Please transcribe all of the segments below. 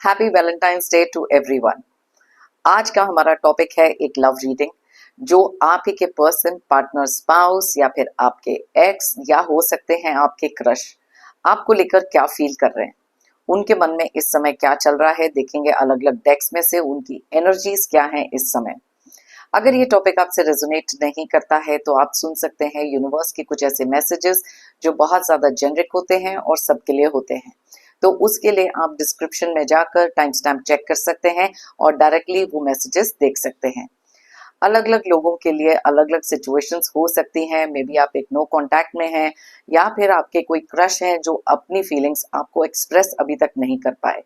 Happy Valentine's day to everyone. आज का हमारा टॉपिक है एक लव रीडिंग जो आप ही के पर्सन, पार्टनर, स्पाउस या फिर आपके एक्स या हो सकते हैं आपके क्रश आपको लेकर क्या फील कर रहे हैं, उनके मन में इस समय क्या चल रहा है। देखेंगे अलग अलग डेक्स में से उनकी एनर्जीज क्या हैं इस समय। अगर ये टॉपिक आपसे रेजोनेट नहीं करता है तो आप सुन सकते हैं यूनिवर्स के कुछ ऐसे मैसेजेस जो बहुत ज्यादा जेनरिक होते हैं और सबके लिए होते हैं। तो उसके लिए आप डिस्क्रिप्शन में जाकर टाइम स्टैम्प चेक कर सकते हैं और डायरेक्टली वो मैसेजेस देख सकते हैं। अलग अलग लोगों के लिए अलग अलग सिचुएशंस हो सकती हैं। मे बी आप एक नो कांटेक्ट में हैं या फिर आपके कोई क्रश हैं जो अपनी फीलिंग्स आपको एक्सप्रेस अभी तक नहीं कर पाए।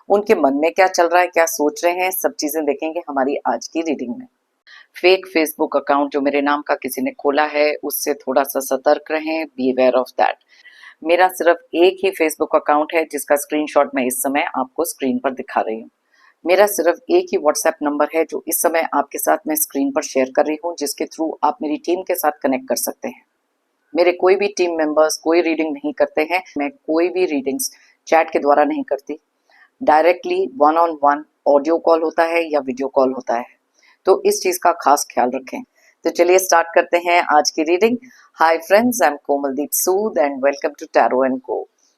उनके मन में क्या चल रहा है, क्या सोच रहे हैं, सब चीजें देखेंगे हमारी आज की रीडिंग में। फेक फेसबुक अकाउंट जो मेरे नाम का किसी ने खोला है उससे थोड़ा सा सतर्क रहें, बी अवेयर ऑफ दैट। मेरा सिर्फ एक ही फेसबुक अकाउंट है जिसका स्क्रीनशॉट मैं इस समय आपको स्क्रीन पर दिखा रही हूँ। मेरा सिर्फ एक ही व्हाट्सएप नंबर है जो इस समय आपके साथ मैं स्क्रीन पर शेयर कर रही हूँ, जिसके थ्रू आप मेरी टीम के साथ कनेक्ट कर सकते हैं। मेरे कोई भी टीम मेंबर्स कोई रीडिंग नहीं करते हैं। मैं कोई भी रीडिंग्स चैट के द्वारा नहीं करती। Directly one on one audio call होता है या वीडियो कॉल होता है, तो इस चीज का खास ख्याल रखें। तो चलिए स्टार्ट करते हैं आज की reading. Hi friends, I am Komaldeep Sood and welcome to tarot and co.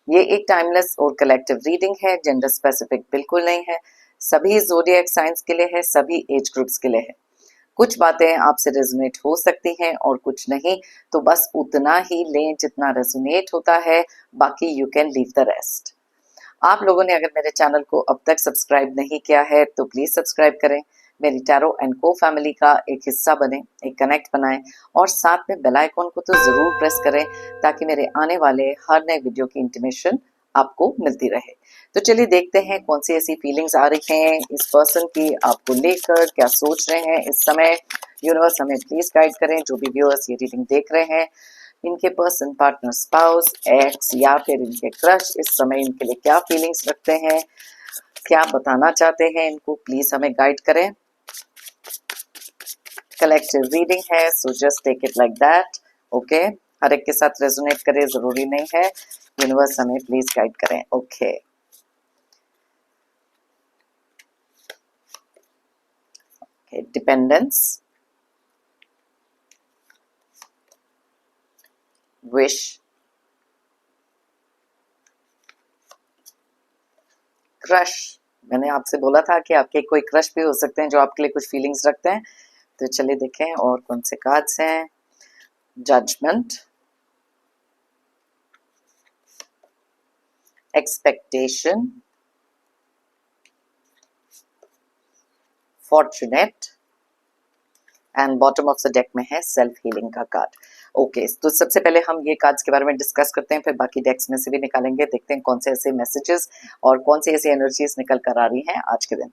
ये एक टाइमलेस और कलेक्टिव रीडिंग है, जेंडर स्पेसिफिक बिल्कुल नहीं है। सभी ज़ोडिएक साइंस के लिए है, सभी एज ग्रुप्स के लिए है। कुछ बातें आपसे रेजोनेट हो सकती हैं और कुछ नहीं, तो बस उतना ही लें जितना रेजोनेट होता है, बाकी you can leave the rest. आप लोगों ने अगर मेरे चैनल को अब तक सब्सक्राइब नहीं किया है तो प्लीज सब्सक्राइब करें, मेरी टैरो एंड को फैमिली का एक हिस्सा बने, एक कनेक्ट बनाएं और साथ में बेल आइकॉन को तो जरूर प्रेस करें ताकि मेरे आने वाले हर नए वीडियो की इंटीमेशन आपको मिलती रहे। तो चलिए देखते हैं कौन सी ऐसी फीलिंग्स आ रही हैं इस पर्सन की आपको लेकर, क्या सोच रहे हैं इस समय। यूनिवर्स हमें प्लीज गाइड करें। जो भी व्यूअर्स ये रीडिंग देख रहे हैं, इनके पर्सन, पार्टनर, स्पाउस, एक्स या फिर इनके क्रश इस समय इनके लिए क्या फीलिंग्स रखते हैं, क्या बताना चाहते हैं, इनको प्लीज हमें गाइड करें। कलेक्टिव रीडिंग है, so just take it like that. Okay, हर एक के साथ रेजोनेट करे जरूरी नहीं है। यूनिवर्स हमें प्लीज गाइड करें। Okay, dependence, wish, crush. मैंने आपसे बोला था कि आपके कोई क्रश भी हो सकते हैं जो आपके लिए कुछ फीलिंग्स रखते हैं। तो चलिए देखें और कौन से कार्ड्स हैं। Judgement, expectation, fortunate and bottom of the deck में है सेल्फ हीलिंग का कार्ड। ओके, तो सबसे पहले हम ये कार्ड्स के बारे में डिस्कस करते हैं, फिर बाकी डेक्स में से भी निकालेंगे। देखते हैं कौन से ऐसे मैसेजेस और कौन सी ऐसी एनर्जीज निकल कर आ रही हैं आज के दिन।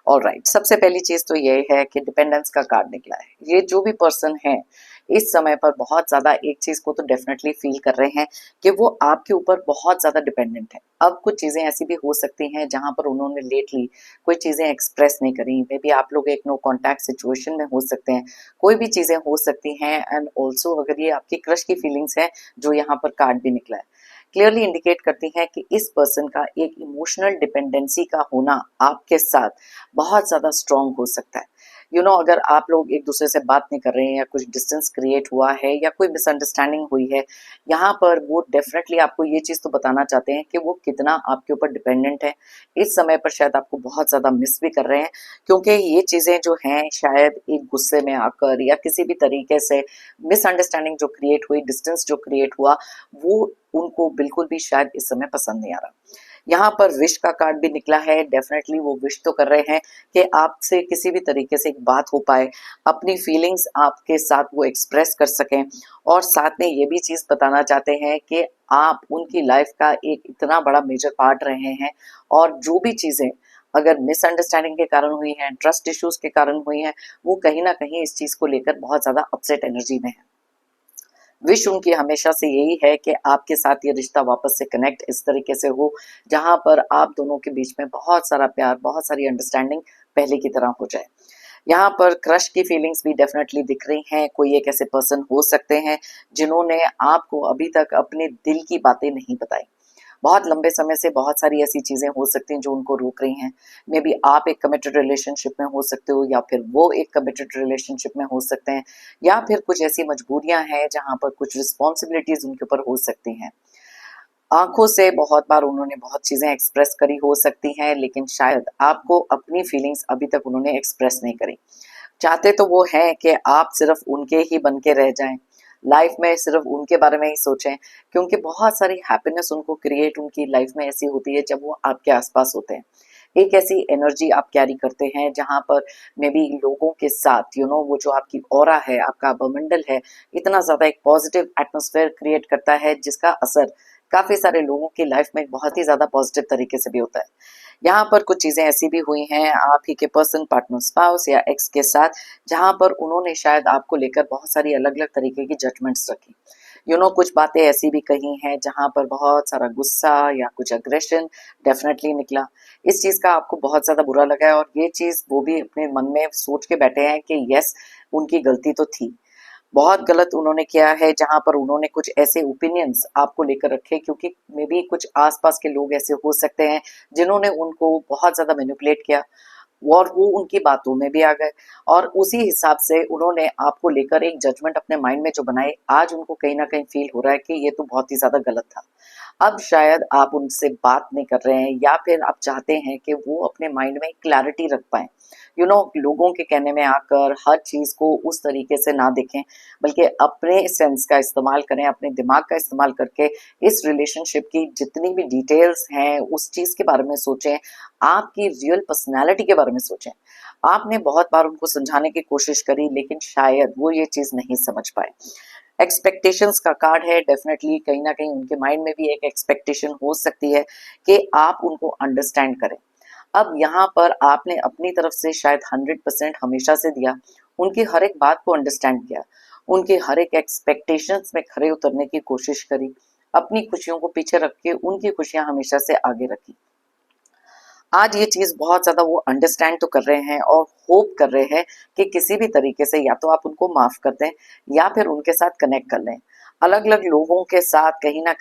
ऑलराइट, सबसे पहली चीज तो ये है कि डिपेंडेंस का कार्ड निकला है। ये जो भी पर्सन है इस समय पर बहुत ज्यादा एक चीज को तो डेफिनेटली फील कर रहे हैं कि वो आपके ऊपर बहुत ज्यादा डिपेंडेंट है। अब कुछ चीजें ऐसी भी हो सकती हैं जहां पर उन्होंने लेटली कोई चीजें एक्सप्रेस नहीं करी। मे बी आप लोग एक नो कॉन्टैक्ट सिचुएशन में हो सकते हैं, कोई भी चीजें हो सकती हैं। एंड ऑल्सो अगर ये आपकी क्रश की फीलिंग्स है जो यहाँ पर कार्ड भी निकला है, क्लियरली इंडिकेट करती हैं कि इस पर्सन का एक इमोशनल डिपेंडेंसी का होना आपके साथ बहुत ज्यादा स्ट्रांग हो सकता है। अगर आप लोग एक दूसरे से बात नहीं कर रहे हैं या कुछ डिस्टेंस क्रिएट हुआ है या कोई मिसअंडरस्टैंडिंग हुई है, यहाँ पर वो डेफिनेटली आपको ये चीज तो बताना चाहते हैं कि वो कितना आपके ऊपर डिपेंडेंट है। इस समय पर शायद आपको बहुत ज्यादा मिस भी कर रहे हैं, क्योंकि ये चीजें जो हैं शायद एक गुस्से में आकर या किसी भी तरीके से मिसअंडरस्टैंडिंग जो क्रिएट हुई, डिस्टेंस जो क्रिएट हुआ, वो उनको बिल्कुल भी शायद इस समय पसंद नहीं आ रहा। यहाँ पर विश का कार्ड भी निकला है। डेफिनेटली वो विश तो कर रहे हैं कि आपसे किसी भी तरीके से एक बात हो पाए, अपनी फीलिंग्स आपके साथ वो एक्सप्रेस कर सकें, और साथ में ये भी चीज बताना चाहते हैं कि आप उनकी लाइफ का एक इतना बड़ा मेजर पार्ट रहे हैं, और जो भी चीजें अगर मिसअंडरस्टैंडिंग के कारण हुई हैं, ट्रस्ट इश्यूज के कारण हुई हैं, वो कहीं ना कहीं इस चीज को लेकर बहुत ज्यादा अपसेट एनर्जी में है। विश उनकी हमेशा से यही है कि आपके साथ ये रिश्ता वापस से कनेक्ट इस तरीके से हो जहां पर आप दोनों के बीच में बहुत सारा प्यार, बहुत सारी अंडरस्टैंडिंग पहले की तरह हो जाए। यहाँ पर क्रश की फीलिंग्स भी डेफिनेटली दिख रही हैं। कोई एक ऐसे पर्सन हो सकते हैं जिन्होंने आपको अभी तक अपने दिल की बातें नहीं बताई। बहुत लंबे समय से बहुत सारी ऐसी चीजें हो सकती हैं जो उनको रोक रही हैं। मे बी आप एक कमिटेड रिलेशनशिप में हो सकते हो, या फिर वो एक कमिटेड रिलेशनशिप में हो सकते हैं, या फिर कुछ ऐसी मजबूरियां हैं जहां पर कुछ रिस्पॉन्सिबिलिटीज उनके ऊपर हो सकती हैं। आंखों से बहुत बार उन्होंने बहुत चीजें एक्सप्रेस करी हो सकती हैं, लेकिन शायद आपको अपनी फीलिंग्स अभी तक उन्होंने एक्सप्रेस नहीं करी। चाहते तो वो हैं कि आप सिर्फ उनके ही बन के रह जाएं, लाइफ में सिर्फ उनके बारे में ही सोचें, क्योंकि बहुत सारी हैप्पीनेस उनको क्रिएट उनकी लाइफ में ऐसी होती है जब वो आपके आसपास होते हैं। एक ऐसी एनर्जी आप कैरी करते हैं जहां पर मे बी लोगों के साथ वो जो आपकी ऑरा है, आपका वायुमंडल है, इतना ज्यादा एक पॉजिटिव एटमॉस्फेयर क्रिएट करता है जिसका असर काफी सारे लोगों की लाइफ में बहुत ही ज्यादा पॉजिटिव तरीके से भी होता है। यहाँ पर कुछ चीजें ऐसी भी हुई हैं आप ही के पर्सन, पार्टनर, स्पाउस या एक्स के साथ, जहां पर उन्होंने शायद आपको लेकर बहुत सारी अलग अलग तरीके की जजमेंट्स रखी। कुछ बातें ऐसी भी कही हैं जहां पर बहुत सारा गुस्सा या कुछ अग्रेशन डेफिनेटली निकला। इस चीज का आपको बहुत ज्यादा बुरा लगा है, और ये चीज वो भी अपने मन में सोच के बैठे हैं कि यस, उनकी गलती तो थी, बहुत गलत उन्होंने किया है, जहां पर उन्होंने कुछ ऐसे ओपिनियंस आपको लेकर रखे, क्योंकि मे बी कुछ आसपास के लोग ऐसे हो सकते हैं जिन्होंने उनको बहुत ज्यादा मैनिपुलेट किया, और वो उनकी बातों में भी आ गए, और उसी हिसाब से उन्होंने आपको लेकर एक जजमेंट अपने माइंड में जो बनाए, आज उनको कहीं ना कहीं फील हो रहा है कि ये तो बहुत ही ज्यादा गलत था। अब शायद आप उनसे बात नहीं कर रहे हैं, या फिर आप चाहते हैं कि वो अपने माइंड में क्लैरिटी रख पाए। लोगों के कहने में आकर हर चीज को उस तरीके से ना देखें, बल्कि अपने सेंस का इस्तेमाल करें, अपने दिमाग का इस्तेमाल करके इस रिलेशनशिप की जितनी भी डिटेल्स हैं उस चीज के बारे में सोचें, आपकी रियल पर्सनैलिटी के बारे में सोचें। आपने बहुत बार उनको समझाने की कोशिश करी, लेकिन शायद वो ये चीज नहीं समझ पाए। एक्सपेक्टेशंस का कार्ड है, डेफिनेटली कहीं ना कहीं उनके माइंड में भी एक एक्सपेक्टेशन हो सकती है कि आप उनको अंडरस्टैंड करें। अब यहाँ पर आपने अपनी तरफ से शायद 100% हमेशा से दिया, उनकी हर एक बात को अंडरस्टैंड किया, उनके हर एक एक्सपेक्टेशंस में खरे उतरने की कोशिश करी, अपनी खुशियों को पीछे रख के उनकी खुशियां हमेशा से आगे रखी। आज ये चीज बहुत ज्यादा वो अंडरस्टैंड तो कर रहे हैं, और होप कर रहे हैं कि किसी भी तरीके से या तो आप उनको माफ कर दें, या फिर उनके साथ कनेक्ट कर लें। अलग अलग लोगों के साथ कहीं ना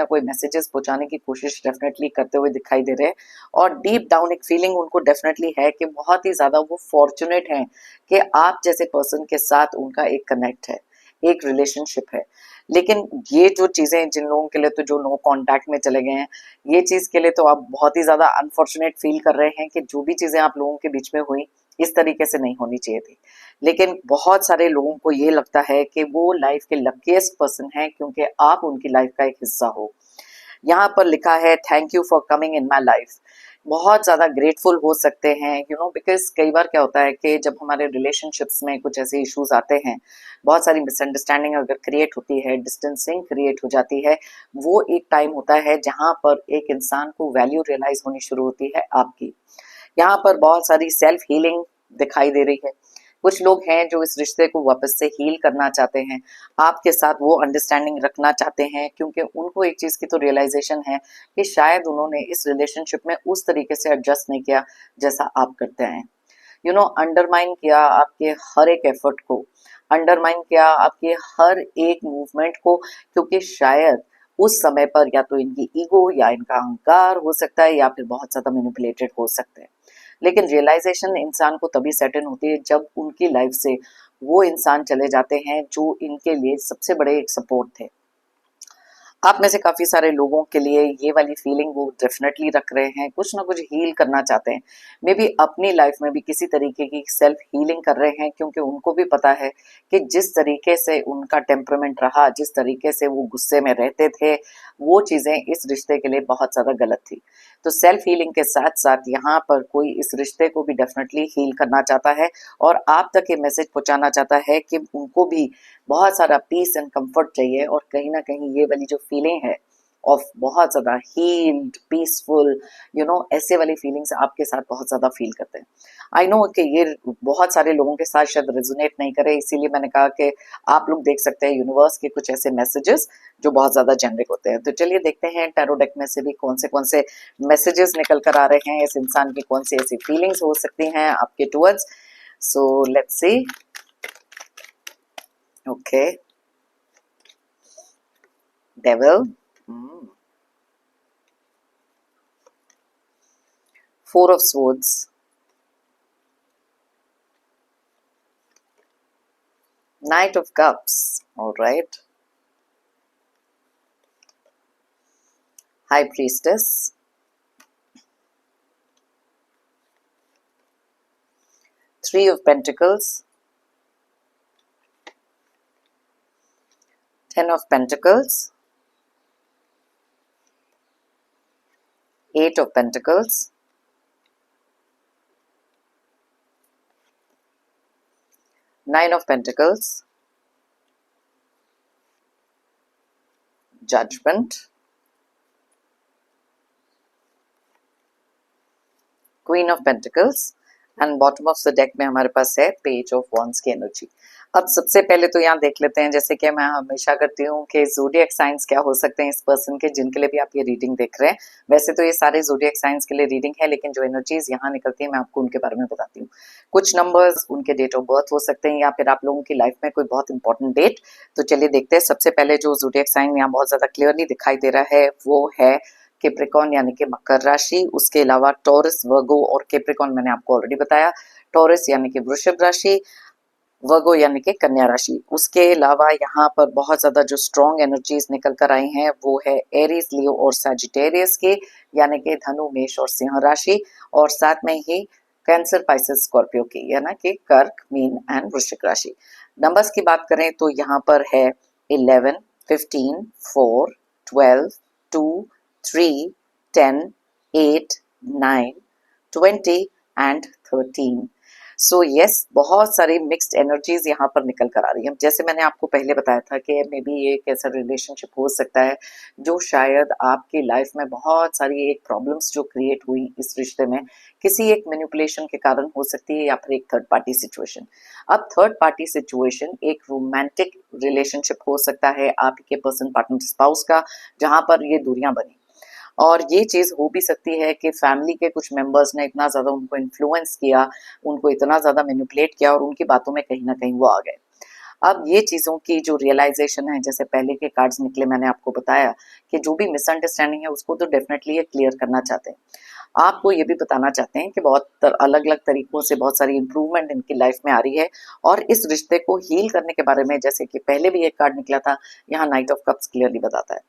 कोई मैसेजेस पहुंचाने की कोशिश डेफिनेटली करते हुए दिखाई दे रहे हैं, और डीप डाउन एक फीलिंग उनको डेफिनेटली है कि बहुत ही ज्यादा वो फॉर्चुनेट हैं कि आप जैसे पर्सन के साथ उनका एक कनेक्ट है, एक रिलेशनशिप है। लेकिन ये जो चीजें जिन लोगों के लिए तो जो नो कांटेक्ट में चले गए हैं, ये चीज के लिए तो आप बहुत ही ज्यादा अनफॉर्चुनेट फील कर रहे हैं कि जो भी चीजें आप लोगों के बीच में हुई इस तरीके से नहीं होनी चाहिए थी। लेकिन बहुत सारे लोगों को ये लगता है कि वो लाइफ के लकीस्ट पर्सन है, क्योंकि आप उनकी लाइफ का एक हिस्सा हो। यहाँ पर लिखा है thank you for coming in my life. बहुत ज्यादा ग्रेटफुल हो सकते हैं, बिकॉज कई बार क्या होता है कि जब हमारे रिलेशनशिप्स में कुछ ऐसे इश्यूज आते हैं, बहुत सारी मिसअंडरस्टैंडिंग अगर क्रिएट होती है, डिस्टेंसिंग क्रिएट हो जाती है, वो एक टाइम होता है जहां पर एक इंसान को वैल्यू रियलाइज होनी शुरू होती है आपकी। यहाँ पर बहुत सारी सेल्फ हीलिंग दिखाई दे रही है। कुछ लोग हैं जो इस रिश्ते को वापस से हील करना चाहते हैं, आपके साथ वो अंडरस्टैंडिंग रखना चाहते हैं, क्योंकि उनको एक चीज की तो रियलाइजेशन है कि शायद उन्होंने इस रिलेशनशिप में उस तरीके से एडजस्ट नहीं किया जैसा आप करते हैं। अंडरमाइन किया आपके हर एक एफर्ट को, अंडरमाइन किया आपके हर एक मूवमेंट को, क्योंकि शायद उस समय पर या तो इनकी ईगो या इनका अहंकार हो सकता है, या फिर बहुत ज्यादा मैनिपुलेटेड हो सकते हैं। लेकिन रियलाइजेशन इंसान को तभी सेट इन होती है जब उनकी लाइफ से वो इंसान चले जाते हैं जो इनके लिए सबसे बड़े एक सपोर्ट थे। आप में से काफी सारे लोगों के लिए ये वाली फीलिंग वो डेफिनेटली रख रहे हैं, कुछ ना कुछ हील करना चाहते हैं, मे बी अपनी लाइफ में भी किसी तरीके की सेल्फ हीलिंग कर रहे हैं, क्योंकि उनको भी पता है कि जिस तरीके से उनका टेम्परामेंट रहा, जिस तरीके से वो गुस्से में रहते थे, वो चीजें इस रिश्ते के लिए बहुत ज्यादा गलत थी। तो सेल्फ हीलिंग के साथ साथ यहाँ पर कोई इस रिश्ते को भी डेफिनेटली हील करना चाहता है, और आप तक ये मैसेज पहुंचाना चाहता है कि उनको भी बहुत सारा पीस एंड कंफर्ट चाहिए, और कहीं ना कहीं ये वाली जो फीलिंग है ऑफ बहुत ज्यादा हील्ड, पीसफुल, ऐसे वाली फीलिंग्स आपके साथ बहुत ज्यादा फील करते हैं। आई नो कि ये बहुत सारे लोगों के साथ शायद रेजोनेट नहीं करे, इसीलिए मैंने कहा कि आप लोग देख सकते हैं यूनिवर्स के कुछ ऐसे मैसेजेस जो बहुत ज्यादा जेनरिक होते हैं। तो चलिए देखते हैं टैरो डेक में से भी कौन से मैसेजेस निकल कर आ रहे हैं, इस इंसान की कौन सी ऐसी फीलिंग्स हो सकती हैं आपके towards. So let's C. Okay, devil, 4 of Swords, Knight of Cups, all right, High Priestess, Three of Pentacles, Ten of Pentacles, Eight of Pentacles, Nine of Pentacles, Judgment, Queen of Pentacles and bottom of the deck में हमारे पास है page of wands की energy. अब सबसे पहले तो यहाँ देख लेते हैं, जैसे कि मैं हमेशा करती हूँ, कि ज़ोडिएक साइंस क्या हो सकते हैं इस पर्सन के जिनके लिए भी आप ये रीडिंग देख रहे हैं। वैसे तो ये सारे ज़ोडिएक साइंस के लिए रीडिंग है, लेकिन जो एनर्जीज यहाँ निकलती है मैं आपको उनके बारे में बताती हूँ। कुछ नंबर्स उनके डेट ऑफ बर्थ हो सकते हैं, या फिर आप लोगों की लाइफ में कोई बहुत इंपॉर्टेंट डेट। तो चलिए देखते हैं। सबसे पहले जो ज़ोडिएक साइन यहाँ बहुत ज्यादा क्लियरली दिखाई दे रहा है वो है कैप्रिकॉर्न यानी कि मकर राशि। उसके अलावा टॉरस, वर्गो और कैप्रिकॉर्न मैंने आपको ऑलरेडी बताया। टॉरस यानी कि वृषभ राशि, वर्गो यानी कि कन्या राशि। उसके अलावा यहाँ पर बहुत ज्यादा जो स्ट्रॉन्ग एनर्जीज निकल कर आई हैं वो है एरीज, लियो और सजिटेरियस के, यानी कि धनु, मेष और सिंह राशि, और साथ में ही कैंसर, पाइसेस, स्कॉर्पियो की, यानी कि कर्क, मीन एंड वृश्चिक राशि। नंबर्स की बात करें तो यहाँ पर है 11, 15, 4, 12, 2, 3, 10, 8, 9, 20 एंड 13। सो यस, बहुत सारी मिक्स्ड एनर्जीज यहाँ पर निकल कर आ रही है। जैसे मैंने आपको पहले बताया था कि मे बी ये एक ऐसा रिलेशनशिप हो सकता है जो शायद आपकी लाइफ में बहुत सारी एक प्रॉब्लम्स जो क्रिएट हुई इस रिश्ते में किसी एक मैनिपुलेशन के कारण हो सकती है, या फिर एक थर्ड पार्टी सिचुएशन। अब थर्ड पार्टी सिचुएशन एक रोमांटिक रिलेशनशिप हो सकता है आपके पर्सन, पार्टनर, स्पाउस का, जहां पर ये दूरियां बनी। और ये चीज हो भी सकती है कि फैमिली के कुछ मेंबर्स ने इतना ज्यादा उनको इन्फ्लुएंस किया, उनको इतना ज्यादा मैनिपुलेट किया और उनकी बातों में कहीं ना कहीं वो आ गए। अब ये चीजों की जो रियलाइजेशन है, जैसे पहले के कार्ड्स निकले, मैंने आपको बताया कि जो भी मिसअंडरस्टैंडिंग है उसको तो डेफिनेटली ये क्लियर करना चाहते हैं। आपको ये भी बताना चाहते हैं कि बहुत अलग अलग तरीकों से बहुत सारी इंप्रूवमेंट इनकी लाइफ में आ रही है, और इस रिश्ते को हील करने के बारे में, जैसे कि पहले भी एक कार्ड निकला था, यहाँ नाइट ऑफ कप्स क्लियरली बताता है।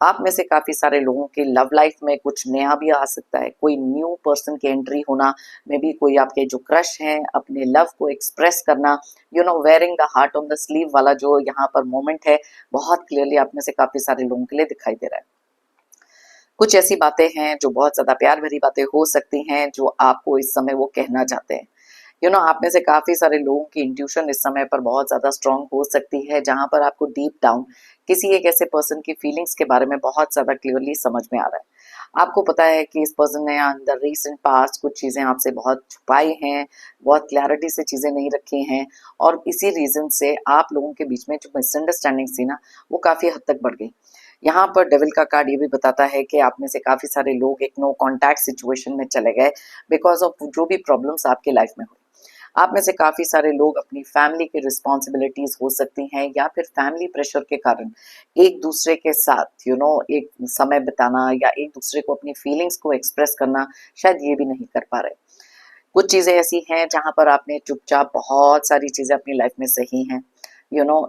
आप में से काफी सारे लोगों के लव लाइफ में कुछ नया भी आ सकता है, कोई न्यू पर्सन की एंट्री होना, मे बी कोई आपके जो क्रश हैं अपने लव को एक्सप्रेस करना, wearing the heart on the sleeve वाला जो यहाँ पर मोमेंट है, बहुत क्लियरली आप में से काफी सारे लोगों के लिए दिखाई दे रहा है। कुछ ऐसी बातें हैं जो बहुत ज्यादा प्यार भरी बातें हो सकती हैं जो आपको इस समय वो कहना चाहते हैं। आप में से काफी सारे लोगों की इंट्यूशन इस समय पर बहुत ज्यादा स्ट्रांग हो सकती है, जहां पर आपको डीप डाउन किसी एक ऐसे पर्सन की फीलिंग्स के बारे में बहुत ज्यादा क्लियरली समझ में आ रहा है। आपको पता है कि इस पर्सन ने इन द रीसेंट पास्ट कुछ चीजें आपसे बहुत छुपाई हैं, बहुत क्लैरिटी से चीजें नहीं रखी हैं, और इसी रीजन से आप लोगों के बीच में जो मिसअंडरस्टैंडिंग थी ना, वो काफी हद तक बढ़ गई। यहाँ पर डेविल का कार्ड ये भी बताता है कि आप में से काफी सारे लोग एक नो कॉन्टैक्ट सिचुएशन में चले गए बिकॉज ऑफ जो भी प्रॉब्लम्स आपके लाइफ में हुई। आप में से काफी सारे लोग अपनी फैमिली की रिस्पॉन्सिबिलिटीज हो सकती हैं, या फिर फैमिली प्रेशर के कारण एक दूसरे के साथ एक समय बिताना, या एक दूसरे को अपनी फीलिंग्स को एक्सप्रेस करना, शायद ये भी नहीं कर पा रहे। कुछ चीजें ऐसी हैं जहां पर आपने चुपचाप बहुत सारी चीजें अपनी लाइफ में सही हैं,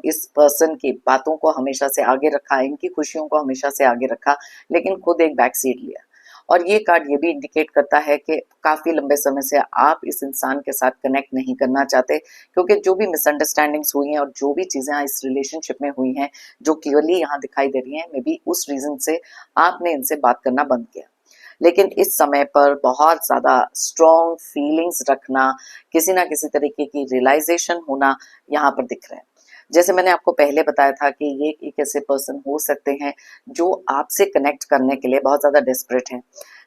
इस पर्सन की बातों को हमेशा से आगे रखा, इनकी खुशियों को हमेशा से आगे रखा, लेकिन खुद एक बैक सीट लिया। और ये कार्ड ये भी इंडिकेट करता है कि काफी लंबे समय से आप इस इंसान के साथ कनेक्ट नहीं करना चाहते, क्योंकि जो भी मिसअंडरस्टैंडिंग्स हुई हैं और जो भी चीजें इस रिलेशनशिप में हुई हैं जो क्लियरली यहाँ दिखाई दे रही हैं, मे बी उस रीजन से आपने इनसे बात करना बंद किया। लेकिन इस समय पर बहुत ज्यादा स्ट्रॉन्ग फीलिंग्स रखना, किसी ना किसी तरीके की रियलाइजेशन होना यहाँ पर दिख रहा है। जैसे मैंने आपको पहले बताया था कि ये एक ऐसे पर्सन हो सकते हैं जो आपसे कनेक्ट करने के लिए बहुत ज्यादा डेस्परेट हैं।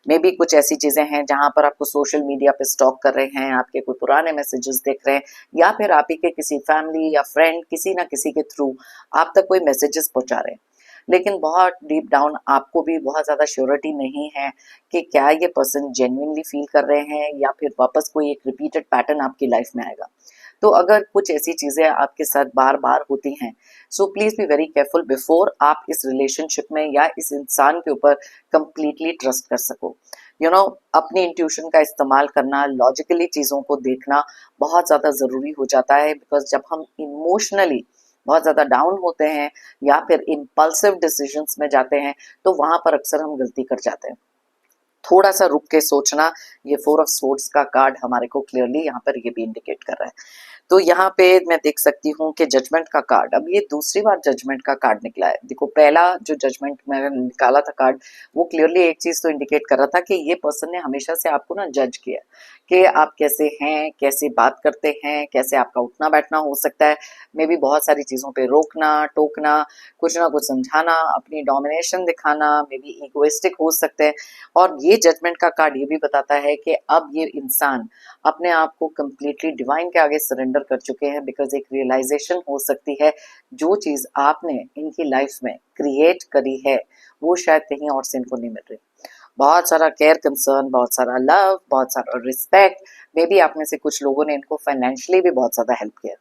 मे बी कुछ ऐसी चीजें हैं जहां पर आपको सोशल मीडिया पे स्टॉक कर रहे हैं, आपके कोई पुराने मैसेजेस देख रहे हैं, या फिर आप ही के किसी फैमिली या फ्रेंड किसी ना किसी के थ्रू आप तक कोई मैसेजेस पहुंचा रहे हैं। लेकिन बहुत डीप डाउन आपको भी बहुत ज्यादा श्योरिटी नहीं है कि क्या ये पर्सन जेन्युइनली फील कर रहे हैं, या फिर वापस कोई एक रिपीटेड पैटर्न आपकी लाइफ में आएगा। तो अगर कुछ ऐसी चीजें आपके साथ बार बार होती हैं, so please be very careful before आप इस रिलेशनशिप में या इस इंसान के ऊपर कंप्लीटली ट्रस्ट कर सको। अपनी इंट्यूशन का इस्तेमाल करना, लॉजिकली चीज़ों को देखना बहुत ज़्यादा ज़रूरी हो जाता है, बिकॉज जब हम इमोशनली बहुत ज़्यादा डाउन होते हैं या फिर इम्पल्सिव डिसीजंस में जाते हैं तो वहां पर अक्सर हम गलती कर जाते हैं। थोड़ा सा रुक के सोचना, ये 4 ऑफ स्वॉर्ड्स का कार्ड हमारे को क्लियरली यहाँ पर ये भी इंडिकेट कर रहा है। तो यहाँ पे मैं देख सकती हूँ कि जजमेंट का कार्ड, अब ये दूसरी बार जजमेंट का कार्ड निकला है। देखो, पहला जो जजमेंट मैंने निकाला था कार्ड, वो क्लियरली एक चीज तो इंडिकेट कर रहा था कि ये पर्सन ने हमेशा से आपको ना जज किया कि आप कैसे हैं, कैसे बात करते हैं, कैसे आपका उठना बैठना हो सकता है, मे भी बहुत सारी चीजों पे रोकना टोकना, कुछ ना कुछ समझाना, अपनी डोमिनेशन दिखाना, मे बी इगोइस्टिक हो सकते हैं। और ये जजमेंट का कार्ड ये भी बताता है कि अब ये इंसान अपने आप को कम्प्लीटली डिवाइन के आगे सरेंडर कर चुके हैं, बिकॉज एक रियलाइजेशन हो सकती है जो चीज आपने इनकी लाइफ में क्रिएट करी है वो शायद कहीं और से इनको नहीं मिल रही। बहुत सारा केयर कंसर्न, बहुत सारा लव, बहुत सारा रिस्पेक्ट, मे बी आप में से कुछ लोगों ने इनको फाइनेंशियली भी बहुत ज्यादा हेल्प किया।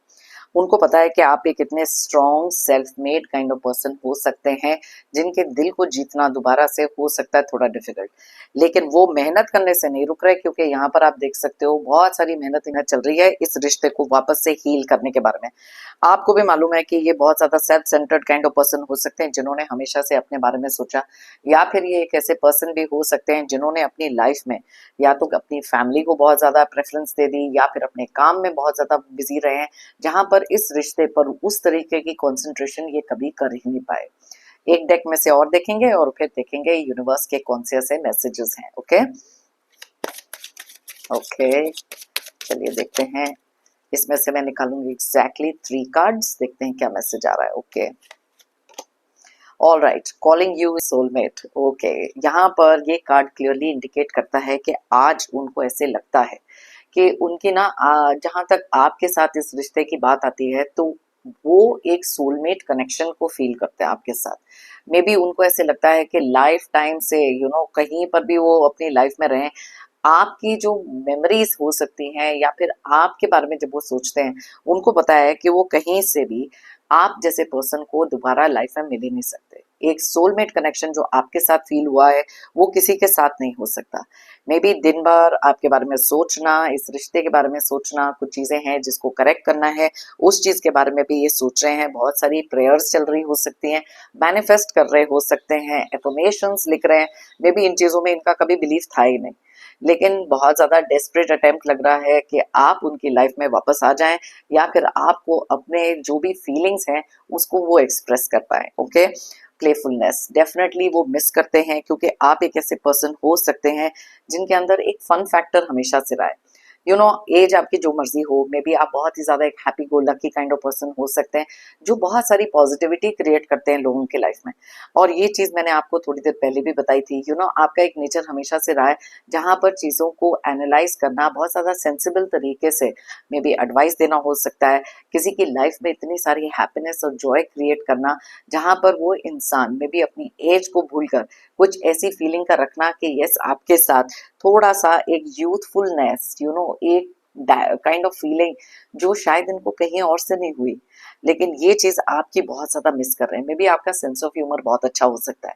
उनको पता है कि आप एक इतने strong self made kind of person हो सकते हैं जिनके दिल को जीतना दोबारा से हो सकता है थोड़ा डिफिकल्ट, लेकिन वो मेहनत करने से नहीं रुक रहे, क्योंकि यहाँ पर आप देख सकते हो बहुत सारी मेहनत इन्हें चल रही है इस रिश्ते को वापस से हील करने के बारे में। आपको भी मालूम है कि ये बहुत ज्यादा self centred kind of person हो सकते हैं जिन्होंने हमेशा से अपने बारे में सोचा, या फिर ये एक ऐसे पर्सन भी हो सकते हैं जिन्होंने अपनी लाइफ में या तो अपनी फैमिली को बहुत ज्यादा प्रेफरेंस दे दी या फिर अपने काम में बहुत ज्यादा बिजी रहे हैं, जहां पर इस रिश्ते पर उस तरीके की कंसंट्रेशन ये कभी कर ही नहीं पाए। एक डेक में से और देखेंगे और फिर देखेंगे यूनिवर्स के कौन से ऐसे मैसेजेस हैं। ओके ओके, चलिए देखते हैं। इसमें से मैं निकालूंगी एग्जैक्टली 3 कार्ड्स, देखते हैं क्या मैसेज आ रहा है। Okay, all right, calling you soulmate. Okay, यहाँ पर ये कार्ड क्लियरली इंडिकेट करता है कि आज उनको ऐसे लगता है कि उनकी ना जहां तक आपके साथ इस रिश्ते की बात आती है तो वो एक सोलमेट कनेक्शन को फील करते हैं आपके साथ। मे बी उनको ऐसे लगता है कि लाइफ टाइम से कहीं पर भी वो अपनी लाइफ में रहें, आपकी जो मेमोरीज हो सकती हैं या फिर आपके बारे में जब वो सोचते हैं, उनको पता है कि वो कहीं से भी आप जैसे पर्सन को दोबारा लाइफ में मिल ही नहीं सकते। एक सोलमेट कनेक्शन जो आपके साथ फील हुआ है वो किसी के साथ नहीं हो सकता। मे बी दिन भर आपके बारे में सोचना, इस रिश्ते के बारे में सोचना, कुछ चीजें हैं जिसको करेक्ट करना है, उस चीज के बारे में भी ये सोच रहे हैं। बहुत सारी प्रेयर्स चल रही हो सकती हैं, मैनिफेस्ट कर रहे हो सकते हैं, एफर्मेशंस लिख रहे हैं। मे बी इन चीजों में इनका कभी बिलीफ था ही नहीं, लेकिन बहुत ज्यादा डेस्परेट अटेम्प्ट लग रहा है कि आप उनकी लाइफ में वापस आ जाएं या फिर आपको अपने जो भी फीलिंग्स हैं उसको वो एक्सप्रेस कर पाए। ओके, प्लेफुलनेस डेफिनेटली वो मिस करते हैं, क्योंकि आप एक ऐसे पर्सन हो सकते हैं जिनके अंदर एक फन फैक्टर हमेशा से रहा है। एज आपकी जो मर्जी हो, मे बी आप बहुत ही ज्यादा एक happy go lucky kind of person हो सकते हैं जो बहुत सारी पॉजिटिविटी क्रिएट करते हैं लोगों की लाइफ में। और ये चीज मैंने आपको थोड़ी देर पहले भी बताई थी। आपका एक नेचर हमेशा से रहा है जहां पर चीजों को एनालाइज करना, बहुत ज्यादा सेंसिबल तरीके से मे बी एडवाइस देना हो सकता है, किसी की लाइफ में इतनी सारी हैप्पीनेस और जॉय क्रिएट करना जहां पर वो इंसान मे बी अपनी एज को भूलकर कुछ ऐसी फीलिंग का रखना कि यस आपके साथ थोड़ा सा एक यूथफुलनेस, एक काइंड ऑफ फीलिंग जो शायद इनको कहीं और से नहीं हुई, लेकिन ये चीज आपकी बहुत ज्यादा मिस कर रहे हैं। मे बी आपका सेंस ऑफ ह्यूमर बहुत अच्छा हो सकता है,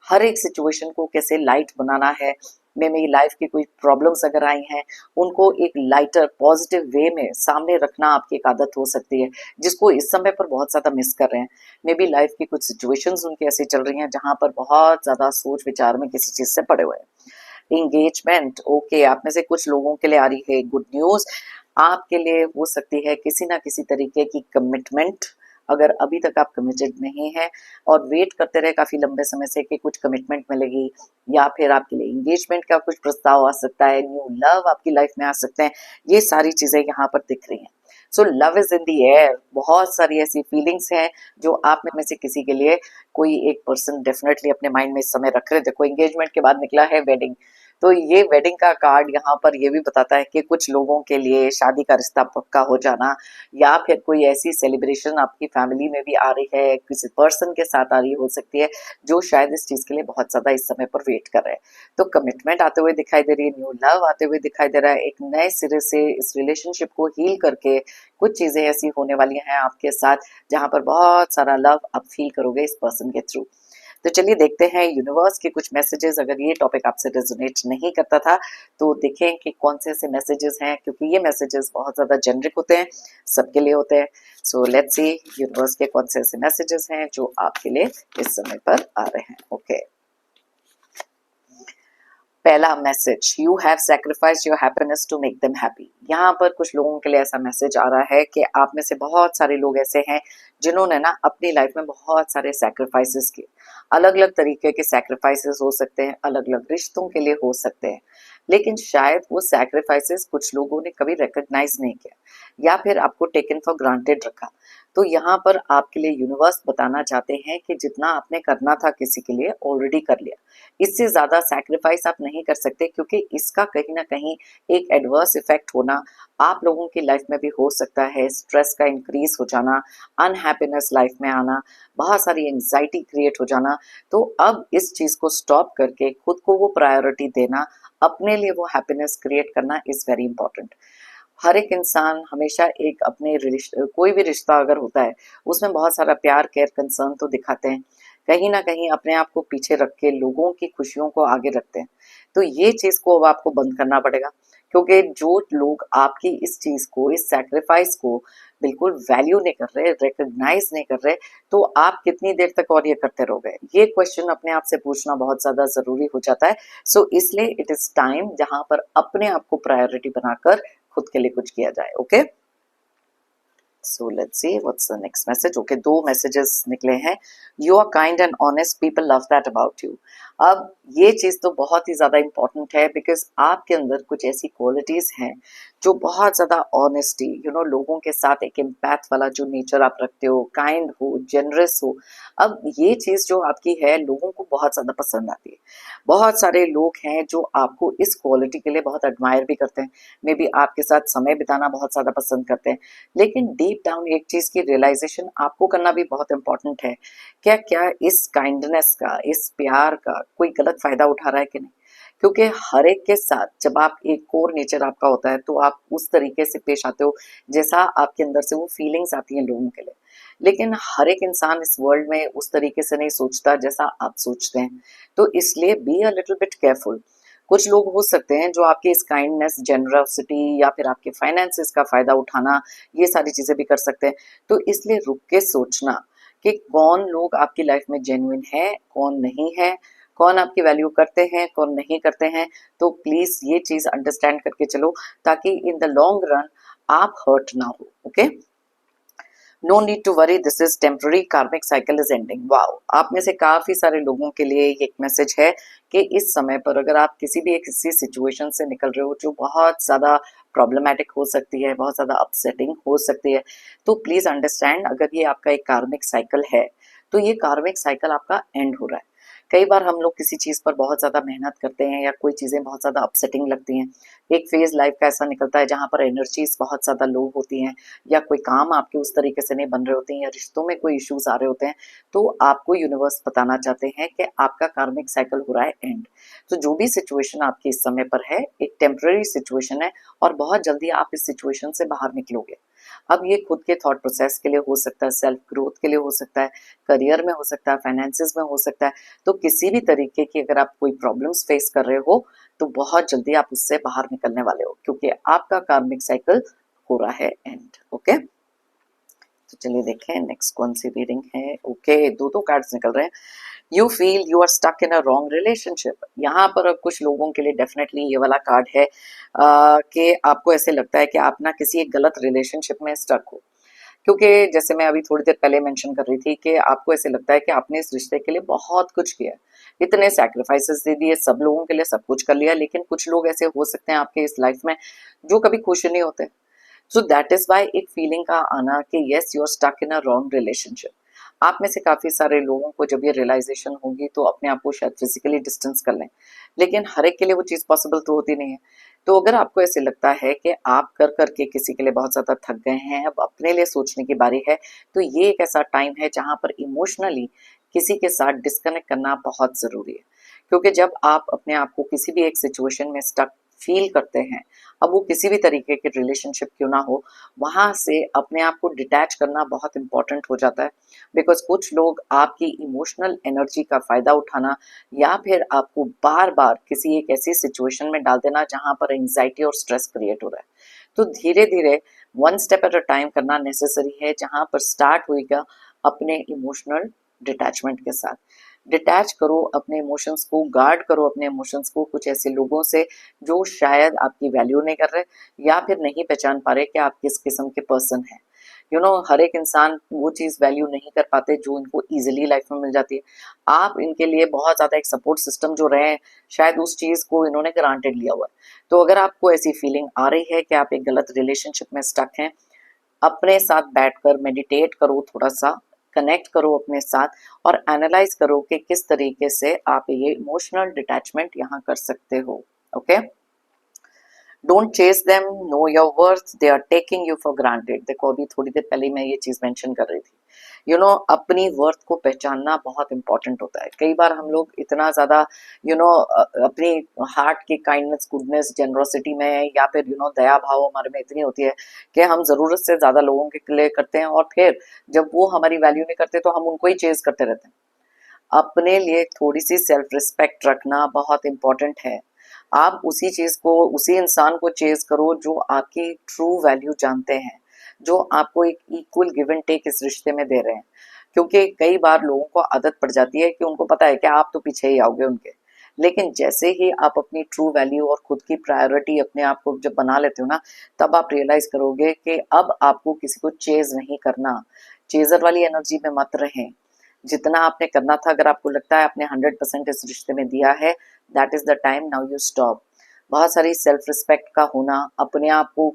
हर एक सिचुएशन को कैसे लाइट बनाना है। में मेरी लाइफ की कोई प्रॉब्लम्स अगर आई हैं उनको एक लाइटर पॉजिटिव वे में सामने रखना आपकी एक आदत हो सकती है, जिसको इस समय पर बहुत ज्यादा मिस कर रहे हैं। मे बी लाइफ की कुछ सिचुएशंस उनकी ऐसी चल रही हैं जहां पर बहुत ज्यादा सोच विचार में किसी चीज से पड़े हुए हैं। इंगेजमेंट, ओके, आप में से कुछ लोगों के लिए आ रही है गुड न्यूज। आपके लिए हो सकती है किसी ना किसी तरीके की कमिटमेंट, अगर अभी तक आप कमिटेड नहीं है और वेट करते रहे काफी लंबे समय से कि कुछ कमिटमेंट मिलेगी, या फिर आपके लिए एंगेजमेंट का कुछ प्रस्ताव आ सकता है, न्यू लव आपकी लाइफ में आ सकते हैं, ये सारी चीजें यहाँ पर दिख रही हैं। So love is in the air, बहुत सारी ऐसी फीलिंग्स हैं जो आप में से किसी के लिए कोई एक पर्सन डेफिनेटली अपने माइंड में इस समय रख रहे। देखो, एंगेजमेंट के बाद निकला है वेडिंग, तो ये वेडिंग का कार्ड यहाँ पर ये भी बताता है कि कुछ लोगों के लिए शादी का रिश्ता पक्का हो जाना, या फिर कोई ऐसी सेलिब्रेशन आपकी फैमिली में भी आ रही है, किसी पर्सन के साथ आ रही हो सकती है जो शायद इस चीज के लिए बहुत ज्यादा इस समय पर वेट कर रहे हैं। तो कमिटमेंट आते हुए दिखाई दे रही है, न्यू लव आते हुए दिखाई दे रहा है, एक नए सिरे से इस रिलेशनशिप को हील करके कुछ चीजें ऐसी होने वाली हैं आपके साथ जहां पर बहुत सारा लव आप फील करोगे इस पर्सन के थ्रू। तो चलिए देखते हैं यूनिवर्स के कुछ मैसेजेस। अगर ये टॉपिक आपसे रेजोनेट नहीं करता था तो देखें कि कौन से ऐसे मैसेजेस हैं, क्योंकि ये मैसेजेस बहुत ज़्यादा जेनरिक होते हैं, सबके लिए होते हैं। सो लेट्स सी यूनिवर्स के कौन से ऐसे मैसेजेस हैं जो आपके लिए इस समय पर आ रहे हैं। ओके, पहला message, you have sacrificed your happiness to make them happy. यहाँ पर कुछ लोगों के लिए ऐसा मैसेज आ रहा है कि आप में से बहुत सारे लोग ऐसे हैं जिन्होंने ना अपनी लाइफ में बहुत सारे सैक्रिफाइसेस किए। अलग अलग तरीके के सैक्रिफाइसेस हो सकते हैं, अलग अलग रिश्तों के लिए हो सकते हैं, लेकिन शायद वो सैक्रिफाइसेस कुछ लोगों ने कभी रिकॉग्नाइज नहीं किया या फिर आपको टेकन फॉर ग्रांटेड रखा। तो यहाँ पर आपके लिए यूनिवर्स बताना चाहते हैं कि जितना आपने करना था किसी के लिए ऑलरेडी कर लिया, इससे ज्यादा सैक्रिफाइस आप नहीं कर सकते, क्योंकि इसका कहीं ना कहीं एक एडवर्स इफेक्ट होना आप लोगों की लाइफ में भी हो सकता है। स्ट्रेस का इंक्रीज हो जाना, अनहैप्पीनेस लाइफ में आना, बहुत सारी एंजाइटी क्रिएट हो जाना। तो अब इस चीज को स्टॉप करके खुद को वो प्रायोरिटी देना, अपने लिए वो हैप्पीनेस क्रिएट करना इज वेरी इंपॉर्टेंट। हर एक इंसान हमेशा एक अपने कोई भी रिश्ता अगर होता है उसमें बहुत सारा प्यार, केयर, कंसर्न तो दिखाते हैं, कहीं ना कहीं अपने आप को पीछे रख के लोगों की खुशियों को आगे रखते हैं। तो ये चीज को अब आपको बंद करना पड़ेगा, क्योंकि जो लोग आपकी इस चीज को, इस सैक्रिफाइस को बिल्कुल वैल्यू नहीं कर रहे, रिकॉग्नाइज नहीं कर रहे, तो आप कितनी देर तक और ये करते रहोगे? ये क्वेश्चन अपने आप से पूछना बहुत ज्यादा जरूरी हो जाता है। सो इसलिए इट इज टाइम जहां पर अपने आप को प्रायोरिटी बनाकर खुद के लिए कुछ किया जाए। Okay, so let's see what's the next message. Okay, दो मैसेजेस निकले हैं। You are kind and honest, people love that about you. अब ये चीज तो बहुत ही ज्यादा इंपॉर्टेंट है, बिकॉज आपके अंदर कुछ ऐसी क्वालिटीज हैं जो बहुत ज्यादा ऑनेस्टी, लोगों के साथ एक एम्पैथ वाला जो नेचर आप रखते हो, काइंड हो, जेनरस हो। अब ये चीज जो आपकी है लोगों को बहुत ज्यादा पसंद आती है। बहुत सारे लोग हैं जो आपको इस क्वालिटी के लिए बहुत एडमायर भी करते हैं, मे बी आपके साथ समय बिताना बहुत ज्यादा पसंद करते हैं। लेकिन डीप डाउन एक चीज की रियलाइजेशन आपको करना भी बहुत इंपॉर्टेंट है, क्या क्या इस काइंडनेस का, इस प्यार का कोई गलत फायदा उठा रहा है कि नहीं। क्योंकि हर एक के साथ जब आप, एक कोर नेचर आपका होता है तो आप उस तरीके से पेश आते हो जैसा आपके अंदर से वो फीलिंग्स आती हैं लोगों के लिए। लेकिन हर एक इंसान इस वर्ल्ड में उस तरीके से नहीं सोचता जैसा आप सोचते हैं। तो इसलिए be a little bit careful. कुछ लोग हो सकते हैं जो आपकी इस काइंडनेस, जेनरसिटी या फिर आपके फाइनेंसेस का फायदा उठाना, ये सारी चीजें भी कर सकते हैं। तो इसलिए रुक के सोचना कि कौन लोग आपकी लाइफ में जेन्युइन है, कौन नहीं है, कौन आपकी वैल्यू करते हैं, कौन नहीं करते हैं। तो प्लीज ये चीज अंडरस्टैंड करके चलो, ताकि इन द लॉन्ग रन आप हर्ट ना हो। Okay, no need to worry, this is temporary, karmic cycle is ending. Wow, आप में से काफी सारे लोगों के लिए एक मैसेज है कि इस समय पर अगर आप किसी भी एक किसी सिचुएशन से निकल रहे हो जो बहुत ज्यादा प्रॉब्लमेटिक हो सकती है, बहुत ज्यादा अपसेटिंग हो सकती है, तो प्लीज अंडरस्टैंड, अगर ये आपका एक कार्मिक साइकिल है तो ये कार्मिक साइकिल आपका एंड हो रहा है। कई बार हम लोग किसी चीज पर बहुत ज्यादा मेहनत करते हैं या कोई चीजें बहुत ज्यादा अपसेटिंग लगती हैं, एक फेज लाइफ का ऐसा निकलता है जहां पर एनर्जीज बहुत ज्यादा लो होती हैं, या कोई काम आपके उस तरीके से नहीं बन रहे होते हैं, या रिश्तों में कोई इश्यूज आ रहे होते हैं। तो आपको यूनिवर्स बताना चाहते हैं कि आपका कार्मिक साइकिल हो रहा है एंड। तो जो भी सिचुएशन आपकी इस समय पर है एक टेम्पररी सिचुएशन है, और बहुत जल्दी आप इस सिचुएशन से बाहर निकलोगे। अब ये खुद के थॉट प्रोसेस के लिए हो सकता है, सेल्फ ग्रोथ के लिए हो सकता है, करियर में हो सकता है, फाइनेंसिस में हो सकता है। तो किसी भी तरीके की अगर आप कोई प्रॉब्लम्स फेस कर रहे हो तो बहुत जल्दी आप उससे बाहर निकलने वाले हो, क्योंकि आपका कार्मिक साइकिल हो रहा है एंड। ओके, तो चलिए देखें नेक्स्ट कौन सी रीडिंग है। ओके, दो दो कार्ड्स निकल रहे हैं। You feel you are stuck in a wrong relationship. यहाँ पर अब कुछ लोगों के लिए डेफिनेटली ये वाला कार्ड है कि आपको ऐसे लगता है कि आप ना किसी एक गलत रिलेशनशिप में स्टक हो। क्योंकि जैसे मैं अभी थोड़ी देर पहले मेंशन कर रही थी कि आपको ऐसे लगता है कि आपने इस रिश्ते के लिए बहुत कुछ किया, इतने सैक्रिफाइसेस दे दिए, सब लोगों के लिए सब कुछ कर लिया, लेकिन कुछ लोग ऐसे हो सकते हैं आपके इस लाइफ में जो कभी खुश नहीं होते। सो दैट इज वाई एक फीलिंग का आना कि yes you are stuck in a wrong relationship. आप में से काफी सारे लोगों को जब ये रियलाइजेशन होगी तो अपने आप को शायद फिजिकली डिस्टेंस कर लें, लेकिन हर एक के लिए वो चीज पॉसिबल तो होती नहीं है। तो अगर आपको ऐसे लगता है कि आप कर करके किसी के लिए बहुत ज्यादा थक गए हैं, अब अपने लिए सोचने की बारी है, तो ये एक ऐसा टाइम है जहां पर इमोशनली किसी के साथ डिस्कनेक्ट करना बहुत जरूरी है। क्योंकि जब आप अपने आप को किसी भी एक सिचुएशन में स्टक फील करते हैं, अब वो किसी भी तरीके के रिलेशनशिप क्यों ना हो, वहां से अपने आप को डिटैच करना बहुत इंपॉर्टेंट हो जाता है। बिकॉज कुछ लोग आपकी इमोशनल एनर्जी का फायदा उठाना या फिर आपको बार बार किसी एक ऐसी सिचुएशन में डाल देना जहां पर एंजाइटी और स्ट्रेस क्रिएट हो रहा है। तो धीरे धीरे one step at a time करना नेसेसरी है, जहां पर स्टार्ट होएगा अपने इमोशनल डिटैचमेंट के साथ। डिटैच करो अपने इमोशंस को, गार्ड करो अपने इमोशंस को कुछ ऐसे लोगों से जो शायद आपकी वैल्यू नहीं कर रहे या फिर नहीं पहचान पा रहे कि आप किस किस्म के पर्सन हैं। हर एक इंसान वो चीज वैल्यू नहीं कर पाते जो इनको इजीली लाइफ में मिल जाती है। आप इनके लिए बहुत ज्यादा एक सपोर्ट सिस्टम जो रहे हैं, शायद उस चीज को इन्होंने ग्रांटेड लिया हुआ है। तो अगर आपको ऐसी फीलिंग आ रही है कि आप एक गलत रिलेशनशिप में स्टक हैं, अपने साथ बैठकर मेडिटेट करो, थोड़ा सा कनेक्ट करो अपने साथ और एनालाइज करो कि किस तरीके से आप ये इमोशनल डिटैचमेंट यहाँ कर सकते हो। Okay, don't chase them, know your worth, they are taking you for granted. देखो अभी थोड़ी देर पहले मैं ये चीज मेंशन कर रही थी, अपनी वर्थ को पहचानना बहुत इंपॉर्टेंट होता है। कई बार हम लोग इतना ज्यादा अपनी हार्ट की काइंडनेस, गुडनेस, जेनरोसिटी में या फिर दया भाव हमारे में इतनी होती है कि हम जरूरत से ज्यादा लोगों के लिए करते हैं और फिर जब वो हमारी वैल्यू नहीं करते तो हम उनको ही चेज करते रहते हैं। अपने लिए थोड़ी सी सेल्फ रिस्पेक्ट रखना बहुत इंपॉर्टेंट है। आप उसी चीज को, उसी इंसान को चेज करो जो आपकी ट्रू वैल्यू जानते हैं, जो आपको एक इक्वल गिव एंड टेक इस रिश्ते में दे रहे हैं। क्योंकि कई बार लोगों को आदत पड़ जाती है कि उनको पता है कि आप तो पीछे ही आओगे उनके, लेकिन जैसे ही आप अपनी ट्रू वैल्यू और खुद की प्रायोरिटी अपने आप को जब बना लेते हो ना, तब आप रियलाइज करोगे कि अब आपको किसी को चेज नहीं करना। चेजर वाली एनर्जी में मत रहें। जितना आपने करना था, अगर आपको लगता है आपने 100% इस रिश्ते में दिया है, that is the time, now you stop. बहुत सारी सेल्फ रिस्पेक्ट का होना, अपने आप को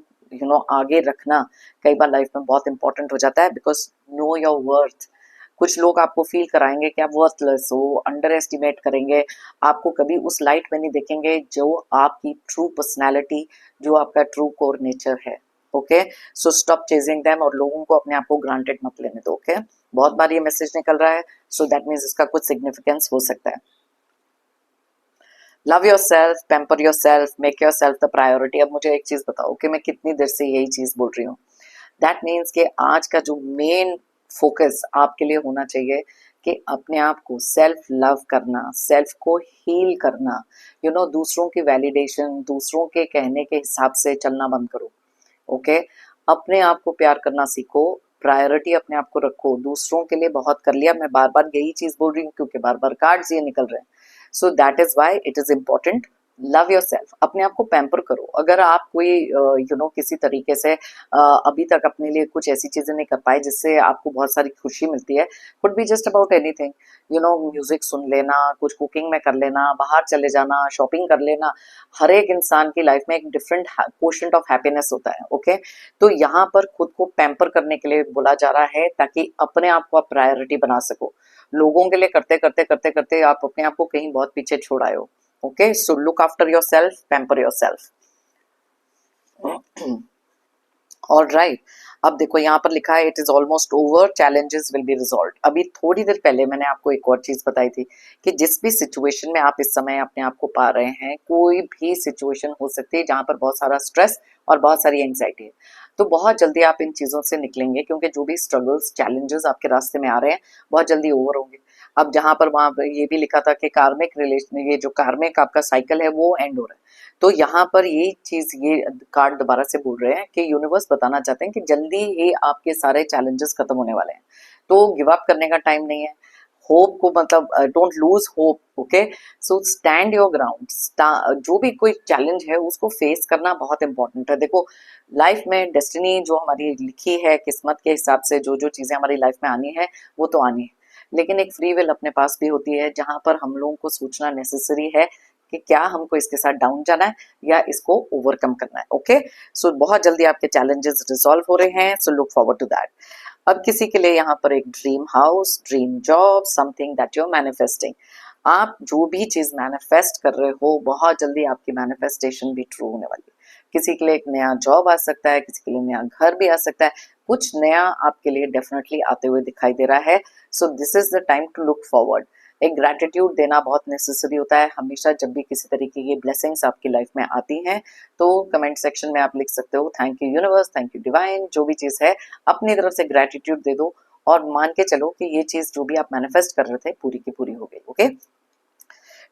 आगे रखना कई बार लाइफ में बहुत इंपॉर्टेंट हो जाता है। Because no your worth. कुछ लोग आपको फील कराएंगे कि आप वर्थलेस हो, अंडर एस्टिमेट करेंगे, आपको कभी उस लाइट में नहीं देखेंगे जो आपकी ट्रू पर्सनैलिटी, जो आपका ट्रू कोर नेचर है। Okay, so stop chasing them और लोगों को अपने आप को ग्रांटेड मत लेने दो। ओके, बहुत बार ये मैसेज निकल रहा है, सो दैट मीन्स इसका कुछ सिग्निफिकेंस हो सकता है। Love your self, pamper your self, make your self the priority. अब मुझे एक चीज बताओ कि मैं कितनी देर से यही चीज बोल रही हूँ। दैट मीन्स कि आज का जो मेन फोकस आपके लिए होना चाहिए कि अपने आप को सेल्फ लव करना, सेल्फ को हील करना। दूसरों की वैलिडेशन, दूसरों के कहने के हिसाब से चलना बंद करो। ओके, अपने आप को प्यार करना सीखो, प्रायोरिटी अपने आप को रखो। दूसरों के लिए बहुत कर लिया, मैं बार बार यही चीज बोल रही हूँ क्योंकि बार बार कार्ड्स ये निकल रहे हैं। सो that is why it is important. Love your self, अपने आप को पैम्पर करो। अगर आप कोई किसी तरीके से अभी तक अपने लिए कुछ ऐसी चीजें नहीं कर पाए जिससे आपको बहुत सारी खुशी मिलती है, could be just about anything. Music सुन लेना, कुछ कुकिंग में कर लेना, बाहर चले जाना, शॉपिंग कर लेना। हर एक इंसान की लाइफ में एक डिफरेंट क्वोशंट ऑफ हैप्पीनेस होता है। ओके, तो यहाँ पर खुद को पैम्पर करने के लिए बोला जा रहा है ताकि अपने आप को आप प्रायोरिटी बना सको। लोगों के लिए करते करते करते करते आप अपने आप को कहीं बहुत पीछे छोड़ आए हो। Okay, so look after your self, pamper your self. Alright, अब देखो यहाँ पर लिखा है it is almost over, challenges will be resolved. अभी थोड़ी देर पहले मैंने आपको एक और चीज बताई थी कि जिस भी सिचुएशन में आप इस समय अपने आप को पा रहे हैं, कोई भी सिचुएशन हो सकती है जहां पर बहुत सारा स्ट्रेस और बहुत सारी एंग्जाइटी है, तो बहुत जल्दी आप इन चीजों से निकलेंगे क्योंकि जो भी स्ट्रगल्स, चैलेंजेस आपके रास्ते में आ रहे हैं बहुत जल्दी ओवर होंगे। अब जहां पर वहां पर ये भी लिखा था कि कार्मिक रिलेशन, ये जो कार्मिक आपका साइकिल है वो एंड हो रहा है। तो यहाँ पर ये चीज, ये कार्ड दोबारा से बोल रहे हैं कि यूनिवर्स बताना चाहते हैं कि जल्दी ही आपके सारे चैलेंजेस खत्म होने वाले हैं। तो गिव अप करने का टाइम नहीं है। होप को मतलब don't lose hope. Okay, so stand your ground. जो भी कोई चैलेंज है उसको फेस करना बहुत इंपॉर्टेंट है। देखो लाइफ में डेस्टिनी जो हमारी लिखी है, किस्मत के हिसाब से जो जो चीजें हमारी लाइफ में आनी है वो तो आनी है, लेकिन एक फ्री विल अपने पास भी होती है जहां पर हम लोगों को सोचना नेसेसरी है कि क्या हमको इसके साथ डाउन जाना है या इसको ओवरकम करना है। ओके, सो बहुत जल्दी आपके चैलेंजेस रिजॉल्व हो रहे हैं, so look forward to that. अब किसी के लिए यहाँ पर एक dream house, dream job, something that you are manifesting. आप जो भी चीज मैनिफेस्ट कर रहे हो बहुत जल्दी आपकी मैनिफेस्टेशन भी ट्रू होने वाली है। किसी के लिए एक नया जॉब आ सकता है, किसी के लिए नया घर भी आ सकता है, कुछ नया आपके लिए डेफिनेटली आते हुए दिखाई दे रहा है। So this is the time to look forward. एक ग्रैटिट्यूड देना बहुत नेसेसरी होता है हमेशा। जब भी किसी तरीके की ब्लेसिंग्स आपकी लाइफ में आती हैं तो कमेंट सेक्शन में आप लिख सकते हो thank you universe, thank you divine, जो भी चीज़ है अपनी तरफ से ग्रैटिट्यूड दे दो और मान के चलो कि ये चीज़ जो भी आप मैनिफेस्ट कर रहे थे पूरी की पूरी हो गई। Okay,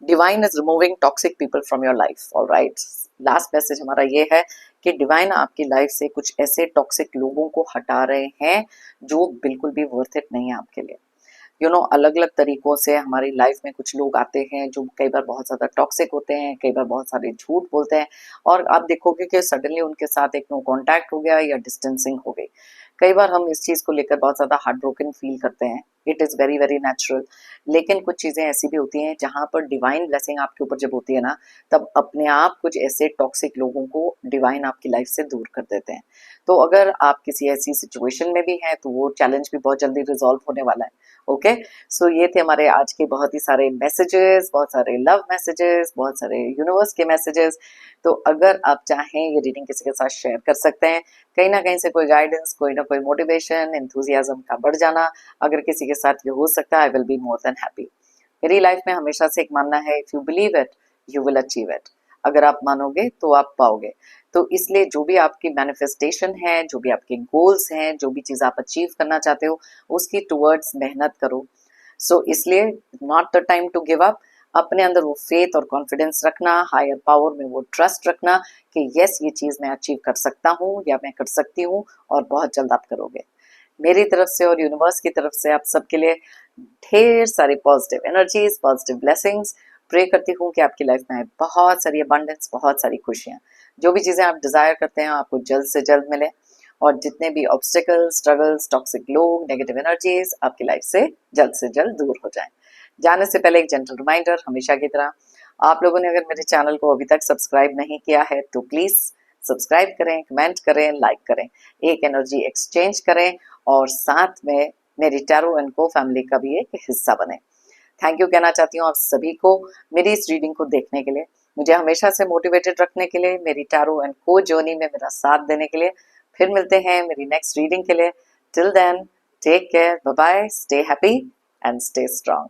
divine is removing toxic people from your life. Alright, last message हमारा ये है कि डिवाइन आपकी लाइफ से कुछ ऐसे टॉक्सिक लोगों को हटा रहे हैं जो बिल्कुल भी वर्थ इट नहीं है आपके लिए। अलग अलग तरीकों से हमारी लाइफ में कुछ लोग आते हैं जो कई बार बहुत ज़्यादा टॉक्सिक होते हैं, कई बार बहुत सारे झूठ बोलते हैं और आप देखोगे कि सडनली उनके साथ एक नो कांटेक्ट हो गया या डिस्टेंसिंग हो गई। कई बार हम इस चीज़ को लेकर बहुत ज़्यादा हार्ट ब्रोकन फील करते हैं। It is very very natural. लेकिन कुछ चीज़ें ऐसी भी होती हैं जहाँ पर डिवाइन ब्लेसिंग आपके ऊपर जब होती है ना, तब अपने आप कुछ ऐसे टॉक्सिक लोगों को डिवाइन आपकी लाइफ से दूर कर देते हैं। तो अगर आप किसी ऐसी सिचुएशन में भी हैं तो वो चैलेंज भी बहुत जल्दी रिजॉल्व होने वाला है। ओके, सो ये थे हमारे आज के बहुत ही सारे मैसेजेस, बहुत सारे लव मैसेजेस, बहुत सारे यूनिवर्स के मैसेजेस। तो अगर आप चाहें ये रीडिंग किसी के साथ शेयर कर सकते हैं, कहीं ना कहीं से कोई गाइडेंस, कोई ना कोई मोटिवेशन, एंथुजियाज्म का बढ़ जाना अगर किसी के साथ ये हो सकता है, I will be more than happy. मेरी लाइफ में हमेशा से एक मानना है, if you believe it you will achieve it. अगर आप मानोगे तो आप पाओगे। तो इसलिए जो भी आपकी मैनिफेस्टेशन है, जो भी आपके गोल्स हैं, जो भी चीज़ आप अचीव करना चाहते हो उसकी टुवर्ड्स मेहनत करो। सो इसलिए not the time to give up. अपने अंदर वो फेथ और कॉन्फिडेंस रखना, हायर पावर में वो ट्रस्ट रखना कि यस ये चीज़ मैं अचीव कर सकता हूँ या मैं कर सकती हूँ और बहुत जल्द आप करोगे। मेरी तरफ से और यूनिवर्स की तरफ से आप सबके लिए ढेर सारी positive energies, positive blessings. Pray करती हूँ कि आपकी लाइफ में बहुत सारी अबंडेंस, बहुत सारी खुशियाँ, जो भी चीज़ें आप डिज़ायर करते हैं आपको जल्द से जल्द मिले और जितने भी ऑब्स्टिकल्स, स्ट्रगल्स, टॉक्सिक लोग, नेगेटिव एनर्जीज आपकी लाइफ से जल्द दूर हो जाएं। जाने से पहले एक जेंटल रिमाइंडर, हमेशा की तरह आप लोगों ने अगर मेरे चैनल को अभी तक सब्सक्राइब नहीं किया है तो प्लीज़ सब्सक्राइब करें, कमेंट करें, लाइक करें, एक एनर्जी एक्सचेंज करें और साथ में मेरी टैरो एंड को फैमिली का भी एक हिस्सा बने। थैंक यू कहना चाहती हूँ आप सभी को मेरी इस रीडिंग को देखने के लिए, मुझे हमेशा से मोटिवेटेड रखने के लिए, मेरी टैरो एंड को जर्नी में मेरा साथ देने के लिए। फिर मिलते हैं मेरी नेक्स्ट रीडिंग के लिए। Till then take care, bye bye, stay happy and stay strong.